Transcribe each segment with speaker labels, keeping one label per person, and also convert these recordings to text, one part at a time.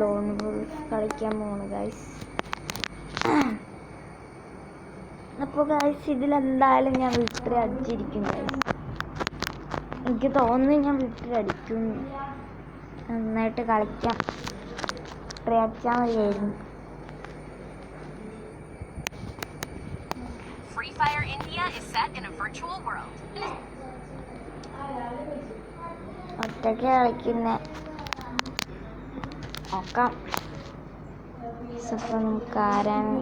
Speaker 1: Loan wolf കളിക്കാൻ പോണു guys. അപ്പോൾ ഗൈസ് ഇതിലെന്തായാലും ഞാൻ വിക്ടറി അടിച്ചിരിക്കും ഗൈസ്. എനിക്ക് തോന്നുന്നു ഞാൻ വിക്ടറി അടിക്കും. നന്നായിട്ട് കളിക്കാം. വിക്ടറി അടിച്ചാൽ മതിയായിരുന്നു.
Speaker 2: Free Fire India is set in a virtual world.
Speaker 1: ഒറ്റയ്ക്ക് കളിക്കുന്ന നോക്കാം. ഇപ്പം നമുക്ക് ആരാണ്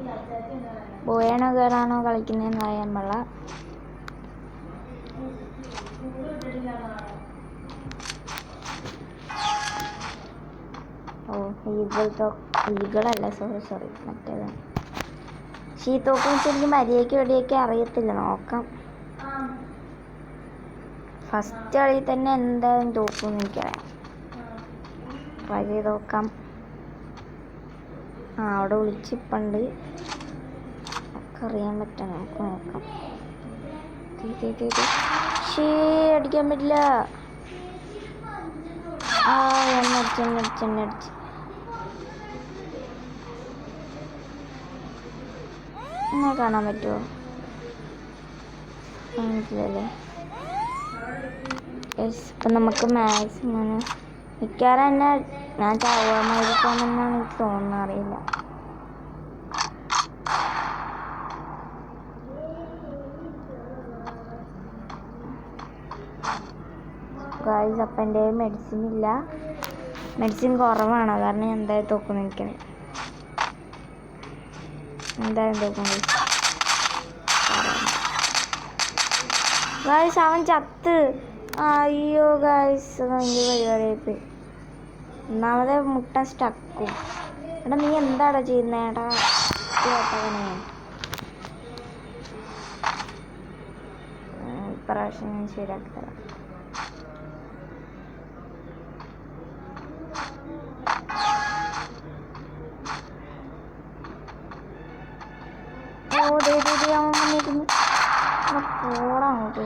Speaker 1: ബോയാണോ ഗേളാണോ കളിക്കുന്നതെന്ന് അറിയാൻ പാടില്ല. ഈഗിളല്ല, സോറി മറ്റേതാണ്. പക്ഷേ ഈ തോക്കും ശരിക്കും മര്യാദയ്ക്ക് വെടിയൊക്കെ അറിയത്തില്ല. നോക്കാം. ഫസ്റ്റ് കളി തന്നെ എന്തായാലും തോക്കുമെന്ന് എനിക്കറിയാം. ട്രൈ ചെയ്ത് നോക്കാം. അവിടെ വിളിച്ചിപ്പണ്ട് ഒക്കെ അറിയാൻ പറ്റണം. നമുക്ക് നോക്കാം. അടിക്കാൻ പറ്റില്ല. എണ്ണടിച്ച് എന്നെ കാണാൻ പറ്റുമോ? മനസ്സിലല്ലേ. ഇപ്പം നമുക്ക് മാക്സിമം മിക്കവാറും തന്നെ ഞാൻ ചാവാമായിരിക്കാമെന്നാണ് എനിക്ക് തോന്നുന്നത്. അറിയില്ല. ഗായ്സ് അപ്പം എൻ്റെ മെഡിസിൻ ഇല്ല. മെഡിസിൻ കുറവാണ്. കാരണം ഞാൻ എന്തായാലും തോക്കുന്നു. എനിക്കറിയാം എന്തായാലും തോക്കുന്നു. ഗായ്സ് അവൻ ചത്ത്. അയ്യോ ഗായ്സ്, ഭയങ്കര പരിപാടിയായിപ്പോയി. ഒന്നാമതേ മുട്ട സ്റ്റക്കും. എടാ നീ എന്താടാ ചെയ്യുന്നേടാ? ഇപ്രാവശ്യം ഞാൻ ശരിയാക്കി തരാം. അവൻ വന്നിരുന്നു. പോടാ അങ്ങോട്ട്.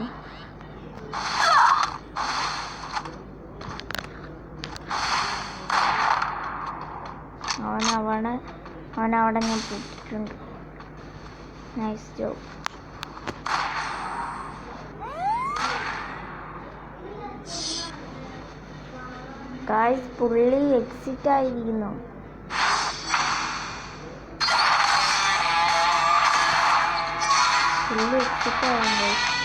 Speaker 1: അവനവിടെ ഞാൻ പൊട്ടിട്ടുണ്ട്. Nice job. ഗായ്സ് പുള്ളി എക്സിറ്റ് ആയിരിക്കുന്നു. പുള്ളി എക്സിറ്റ് ആയിരുന്നു.